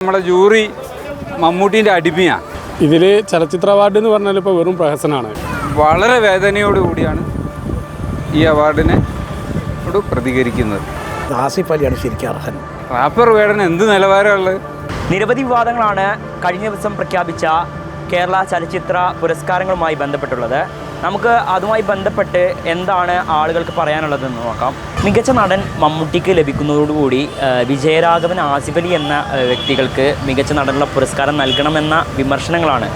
നമ്മുടെ ജൂറി മമ്മൂട്ടിൻ്റെ അടിമയാണ്. ഇതിൽ ചലച്ചിത്ര അവാർഡ് എന്ന് പറഞ്ഞാൽ ഇപ്പോൾ വെറും പ്രഹസനമാണ്. വളരെ വേദനയോടുകൂടിയാണ് ഈ അവാർഡിനെ പ്രതികരിക്കുന്നത്. ആസിഫ് അലിയാണ് ശരിക്കും അർഹൻ. റാപ്പർ വേടന് എന്ത് നിലവാരമുള്ളത്? നിരവധി വിവാദങ്ങളാണ് കഴിഞ്ഞ ദിവസം പ്രഖ്യാപിച്ച കേരള ചലച്ചിത്ര പുരസ്കാരങ്ങളുമായി ബന്ധപ്പെട്ടുള്ളത്. നമുക്ക് അതുമായി ബന്ധപ്പെട്ട് എന്താണ് ആളുകൾക്ക് പറയാനുള്ളതെന്ന് നോക്കാം. മികച്ച നടൻ മമ്മൂട്ടിക്ക് ലഭിക്കുന്നതോടുകൂടി വിജയരാഘവൻ, ആസിഫ് അലി എന്ന വ്യക്തികൾക്ക് മികച്ച നടനുള്ള പുരസ്കാരം നൽകണമെന്ന വിമർശനങ്ങളാണ്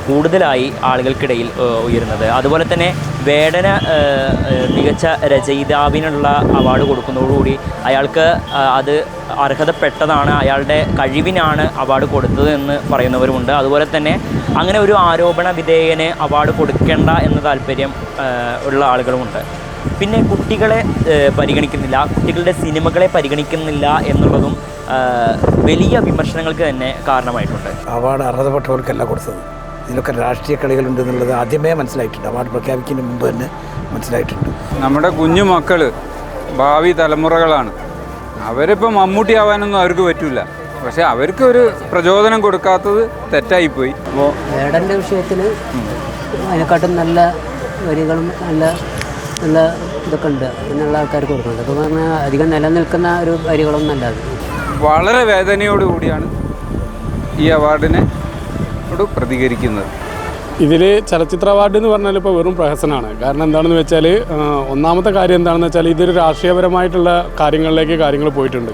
കൂടുതലായി ആളുകൾക്കിടയിൽ ഉയരുന്നത്. അതുപോലെ തന്നെ വേടന് മികച്ച രചയിതാവിനുള്ള അവാർഡ് കൊടുക്കുന്നതോടുകൂടി അയാൾക്ക് അത് അർഹതപ്പെട്ടതാണ്, അയാളുടെ കഴിവിനാണ് അവാർഡ് കൊടുത്തത് എന്ന് പറയുന്നവരുമുണ്ട്. അതുപോലെ തന്നെ അങ്ങനെ ഒരു ആരോപണ വിധേയന് അവാർഡ് കൊടുക്കേണ്ട എന്ന താല്പര്യം ഉള്ള ആളുകളുമുണ്ട്. പിന്നെ കുട്ടികളെ പരിഗണിക്കുന്നില്ല, കുട്ടികളുടെ സിനിമകളെ പരിഗണിക്കുന്നില്ല എന്നുള്ളതും വലിയ വിമർശനങ്ങൾക്ക് തന്നെ കാരണമായിട്ടുണ്ട്. അവാർഡ് അർഹതപ്പെട്ടവർക്കല്ല കൊടുത്തത്. ഇതിലൊക്കെ രാഷ്ട്രീയ കളികളുണ്ട് എന്നുള്ളത് ആദ്യമേ മനസ്സിലായിട്ടുണ്ട്. അവാർഡ് പ്രഖ്യാപിക്കുന്നതിന് മുമ്പ് തന്നെ മനസ്സിലായിട്ടുണ്ട്. നമ്മുടെ കുഞ്ഞു മക്കൾ ഭാവി തലമുറകളാണ്. അവരിപ്പോൾ മമ്മൂട്ടി ആവാനൊന്നും അവർക്ക് പറ്റില്ല. പക്ഷേ അവർക്ക് ഒരു പ്രചോദനം കൊടുക്കാത്തത് തെറ്റായിപ്പോയി. അപ്പോൾ വേടൻ്റെ വിഷയത്തിൽ അതിനെക്കാട്ടും നല്ല വരികളും നല്ല നല്ല ഇതൊക്കെ ഉണ്ട് എന്നുള്ള ആൾക്കാർക്ക് കൊടുക്കുന്നുണ്ട്. അപ്പോൾ പറഞ്ഞാൽ അധികം നിലനിൽക്കുന്ന ഒരു വരികളൊന്നും അല്ല. അത് വളരെ വേദനയോടുകൂടിയാണ് ഈ അവാർഡിനെ പ്രതികരിക്കുന്നത്. ഇതിൽ ചലച്ചിത്ര അവാർഡ് എന്ന് പറഞ്ഞാൽ ഇപ്പോൾ വെറും പ്രഹസനമാണ്. കാരണം എന്താണെന്ന് വെച്ചാൽ, ഒന്നാമത്തെ കാര്യം എന്താണെന്ന് വെച്ചാൽ ഇതൊരു രാഷ്ട്രീയപരമായിട്ടുള്ള കാര്യങ്ങൾ പോയിട്ടുണ്ട്.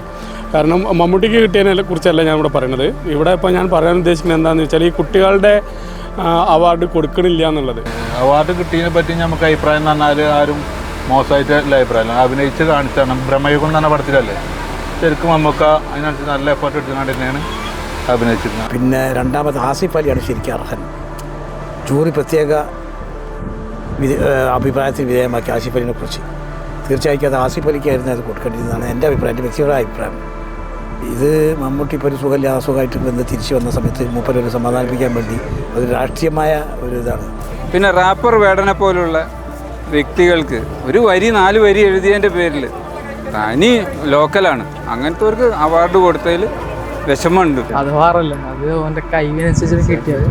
കാരണം മമ്മൂട്ടിക്ക് കിട്ടിയതിനെ കുറിച്ചല്ല ഞാൻ ഇവിടെ പറയുന്നത്. ഇവിടെ ഇപ്പോൾ ഞാൻ പറയാൻ ഉദ്ദേശിക്കുന്നത് എന്താണെന്ന് വെച്ചാൽ ഈ കുട്ടികളുടെ അവാർഡ് കൊടുക്കണില്ല എന്നുള്ളത്. അവാർഡ് കിട്ടിയതിനെ പറ്റി നമുക്ക് അഭിപ്രായം എന്ന് പറഞ്ഞാൽ ആരും മോശമായിട്ടുള്ള അഭിപ്രായം അഭിനയിച്ച് കാണിച്ചാണ്. ബ്രഹ്മയുഗം എന്ന് പറഞ്ഞ പടത്തിലല്ലേ ശരിക്കും നമുക്ക് അതിനനുസരിച്ച് നല്ല എഫേർട്ട് എടുത്തുകൊണ്ട് തന്നെയാണ് അഭിനയിച്ചിരുന്നത്. പിന്നെ രണ്ടാമത് ആസിഫ് അലിയാണ് ശരിക്കും അർഹൻ. ജൂറി പ്രത്യേക അഭിപ്രായത്തിന് വിധേയമാക്കി ആസിഫ് അലിനെ കുറിച്ച്. തീർച്ചയായിട്ടും അത് ആസിഫ് അലിക്കായിരുന്നു അത് കൊടുക്കേണ്ടിയിരുന്നതാണ് എൻ്റെ അഭിപ്രായം, എൻ്റെ വ്യക്തിപരമായ അഭിപ്രായം. ഇത് മമ്മൂട്ടി ഇപ്പോൾ ഒരു സുഖമില്ല, അസുഖമായിട്ട് വന്ന് തിരിച്ചു വന്ന സമയത്ത് മൂപ്പരൊരു സമാധാനിപ്പിക്കാൻ വേണ്ടി അത് രാഷ്ട്രീയമായ ഒരു ഇതാണ്. പിന്നെ റാപ്പർ വേടനെ പോലുള്ള വ്യക്തികൾക്ക് ഒരു വരി 4 വരി എഴുതിയതിൻ്റെ പേരിൽ തനി ലോക്കലാണ് അങ്ങനത്തെവർക്ക് അവാർഡ് കൊടുത്തതിൽ വിഷമമുണ്ട്. അത് വേറല്ല, അത് അവൻ്റെ കഴിവിനനുസരിച്ച് കിട്ടിയത്.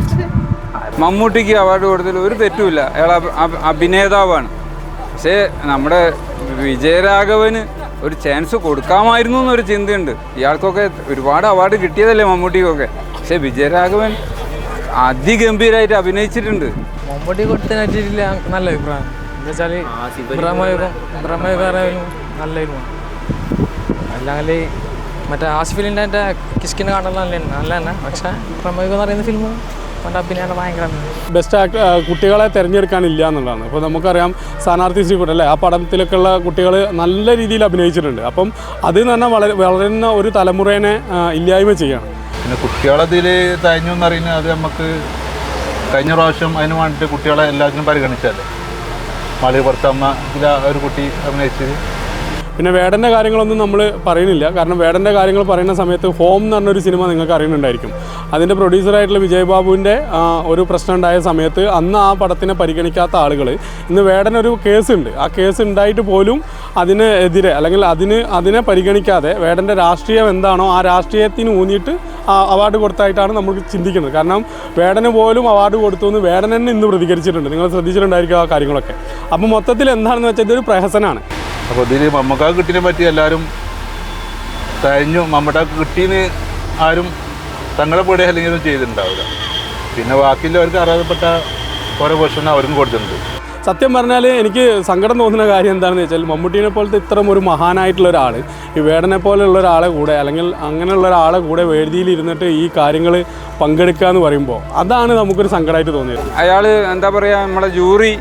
മമ്മൂട്ടിക്ക് അവാർഡ് കൊടുത്തതിൽ ഒരു തെറ്റുമില്ല, അയാൾ അഭിനേതാവാണ്. പക്ഷേ നമ്മുടെ വിജയരാഘവന് ഒരു ചാൻസ് കൊടുക്കാമായിരുന്നു എന്നൊരു ചിന്തയുണ്ട്. ഇയാൾക്കൊക്കെ ഒരുപാട് അവാർഡ് കിട്ടിയതല്ലേ മമ്മൂട്ടിക്കൊക്കെ. പക്ഷേ വിജയരാഘവൻ അതിഗംഭീരമായിട്ട് അഭിനയിച്ചിട്ടുണ്ട്. മമ്മൂട്ടി കൊടുത്തതിനായിട്ടില്ല നല്ല അഭിപ്രായം. എന്താ വെച്ചാൽ ബ്രഹ്മയുഗം നല്ലായിരുന്നു. അല്ലെങ്കിൽ മറ്റേ ആസിഫ് അലിൻ്റെ എൻ്റെ കിഷ്കിനെ കാണാൻ നല്ല തന്നെ. പക്ഷേ ബ്രഹ്മയുഗം എന്ന് പറയുന്ന ഫിലിം അവൻ്റെ അഭിനയം ഭയങ്കര ബെസ്റ്റ് കുട്ടികളെ തിരഞ്ഞെടുക്കാനില്ല എന്നുള്ളതാണ്. അപ്പോൾ നമുക്കറിയാം സ്ഥാനാർത്ഥി ശ്രീകുട്ടൻ അല്ലേ, ആ പടത്തിലൊക്കെ ഉള്ള കുട്ടികൾ നല്ല രീതിയിൽ അഭിനയിച്ചിട്ടുണ്ട്. അപ്പം അത് തന്നെ വളരുന്ന ഒരു തലമുറേനെ ഇല്ലായ്മ ചെയ്യണം. പിന്നെ കുട്ടികളതിൽ തഴഞ്ഞു എന്നറിയുന്നത് അത് നമുക്ക് കഴിഞ്ഞ പ്രാവശ്യം അതിന് വേണ്ടിയിട്ട് കുട്ടികളെ എല്ലാത്തിനും പരിഗണിച്ചല്ലേ. മലപ്പുറത്തമ്മ ഒരു കുട്ടി അഭിനയിച്ചത്. പിന്നെ വേടൻ്റെ കാര്യങ്ങളൊന്നും നമ്മൾ പറയുന്നില്ല. കാരണം വേടൻ്റെ കാര്യങ്ങൾ പറയുന്ന സമയത്ത് ഹോം എന്ന് പറഞ്ഞൊരു സിനിമ നിങ്ങൾക്ക് അറിയുന്നുണ്ടായിരിക്കും. അതിൻ്റെ പ്രൊഡ്യൂസറായിട്ടുള്ള വിജയ് ബാബുവിൻ്റെ ഒരു പ്രശ്നം ഉണ്ടായ സമയത്ത് അന്ന് ആ പടത്തിനെ പരിഗണിക്കാത്ത ആളുകൾ ഇന്ന് വേടനൊരു കേസുണ്ട്. ആ കേസ് ഉണ്ടായിട്ട് പോലും അതിനെതിരെ അല്ലെങ്കിൽ അതിനെ പരിഗണിക്കാതെ വേടൻ്റെ രാഷ്ട്രീയം എന്താണോ ആ രാഷ്ട്രീയത്തിന് ഊന്നിയിട്ട് അവാർഡ് കൊടുത്തായിട്ടാണ് നമുക്ക് ചിന്തിക്കുന്നത്. കാരണം വേടന് പോലും അവാർഡ് കൊടുത്തു എന്ന് വേടൻ തന്നെ ഇന്ന് പ്രതികരിച്ചിട്ടുണ്ട്. നിങ്ങൾ ശ്രദ്ധിച്ചിട്ടുണ്ടായിരിക്കും ആ കാര്യങ്ങളൊക്കെ. അപ്പോൾ മൊത്തത്തിൽ എന്താണെന്ന് വെച്ചാൽ ഇതൊരു പ്രഹസനമാണ്. അപ്പോൾ ഇതിൽ മമ്മൂക്കാക്ക് കിട്ടിയതിനെ പറ്റി എല്ലാവരും തഴഞ്ഞു. മമ്മൂട്ടാക്ക് കിട്ടിയെന്ന് ആരും സങ്കടപ്പെടുക അല്ലെങ്കിൽ ഒന്നും ചെയ്തിട്ടുണ്ടാവില്ല. പിന്നെ ബാക്കിയുള്ളവർക്ക് അർഹതപ്പെട്ട ഓരോ ക്വസ്റ്റൻ അവർക്കും കൊടുത്തിട്ടുണ്ട്. സത്യം പറഞ്ഞാൽ എനിക്ക് സങ്കടം തോന്നുന്ന കാര്യം എന്താണെന്ന് വെച്ചാൽ മമ്മൂട്ടീനെ പോലത്തെ ഇത്തരം ഒരു മഹാനായിട്ടുള്ള ഒരാൾ ഈ വേടനെ പോലെയുള്ള ഒരാളെ കൂടെ അല്ലെങ്കിൽ അങ്ങനെയുള്ള ഒരാളെ കൂടെ വേദിയിൽ ഇരുന്നിട്ട് ഈ കാര്യങ്ങൾ പങ്കെടുക്കുക എന്ന് പറയുമ്പോൾ അതാണ് നമുക്കൊരു സങ്കടമായിട്ട് തോന്നിയത്. അയാൾ എന്താ പറയുക, നമ്മുടെ ജൂറി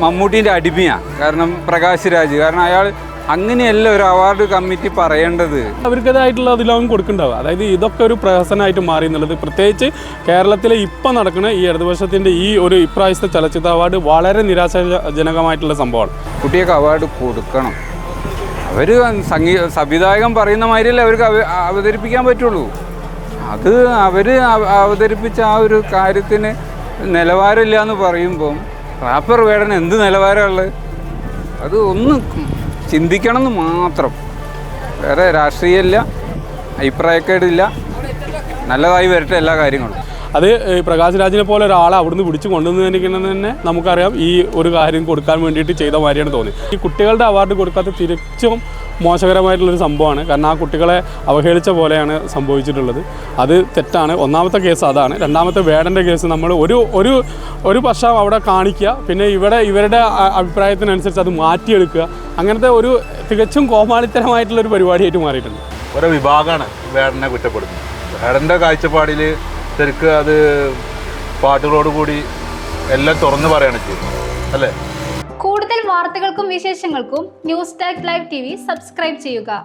മമ്മൂട്ടീൻ്റെ അടിമയാണ്. കാരണം പ്രകാശ് രാജ്, കാരണം അയാൾ അങ്ങനെയല്ല ഒരു അവാർഡ് കമ്മിറ്റി പറയേണ്ടത്. അവർക്കതായിട്ടുള്ള അതിലാവും കൊടുക്കുന്നുണ്ടാവുക. അതായത് ഇതൊക്കെ ഒരു പ്രഹസനമായിട്ട് മാറി എന്നുള്ളത് പ്രത്യേകിച്ച് കേരളത്തിലെ ഇപ്പം നടക്കുന്ന ഈ ഇടതുപക്ഷത്തിൻ്റെ ഈ ഒരു ഇപ്രാവശ്യത്തെ ചലച്ചിത്ര അവാർഡ് വളരെ നിരാശാജനകമായിട്ടുള്ള സംഭവമാണ്. കുട്ടിയൊക്കെ അവാർഡ് കൊടുക്കണം. അവർ സംവിധായകൻ പറയുന്ന മാതിരിയല്ലേ അവർക്ക് അവതരിപ്പിക്കാൻ പറ്റുള്ളൂ. അത് അവർ അവതരിപ്പിച്ച ആ ഒരു കാര്യത്തിന് നിലവാരമില്ല എന്ന് പറയുമ്പം റാപ്പർ വേടന് എന്ത് നിലവാരമുള്ളത്? അത് ഒന്ന് ചിന്തിക്കണം എന്ന് മാത്രം. വേറെ രാഷ്ട്രീയമില്ല, അഭിപ്രായക്കേടില്ല. നല്ലതായി വരട്ടെ എല്ലാ കാര്യങ്ങളും. അത് പ്രകാശ് രാജിനെ പോലെ ഒരാളെ അവിടുന്ന് പിടിച്ച് കൊണ്ടുവന്നിരിക്കുന്നത് തന്നെ നമുക്കറിയാം ഈ ഒരു കാര്യം കൊടുക്കാൻ വേണ്ടിയിട്ട് ചെയ്ത മാതിരിയാണ് തോന്നിയത്. ഈ കുട്ടികളുടെ അവാർഡ് കൊടുക്കാത്ത തികച്ചും മോശകരമായിട്ടുള്ളൊരു സംഭവമാണ്. കാരണം ആ കുട്ടികളെ അവഹേളിച്ച പോലെയാണ് സംഭവിച്ചിട്ടുള്ളത്. അത് തെറ്റാണ്. ഒന്നാമത്തെ കേസ് അതാണ്. രണ്ടാമത്തെ വേടൻ്റെ കേസ് നമ്മൾ ഒരു പക്ഷം അവിടെ കാണിക്കുക, പിന്നെ ഇവരുടെ അഭിപ്രായത്തിനനുസരിച്ച് അത് മാറ്റിയെടുക്കുക. അങ്ങനത്തെ ഒരു തികച്ചും കോമാളിത്തരമായിട്ടുള്ളൊരു പരിപാടിയായിട്ട് മാറിയിട്ടുണ്ട്. ഓരോ വിഭാഗമാണ് വേടനെ കുറ്റപ്പെടുന്നത്. വേടൻ്റെ കാഴ്ചപ്പാടിൽ ശരിക്കും അത് പാട്ടുകളോടുകൂടി എല്ലാം തുറന്നു പറയുകയാണ് ചെയ്യുന്നത് അല്ലേ. കൂടുതൽ വാർത്തകൾക്കും വിശേഷങ്ങൾക്കും news tag live TV subscribe ചെയ്യുക.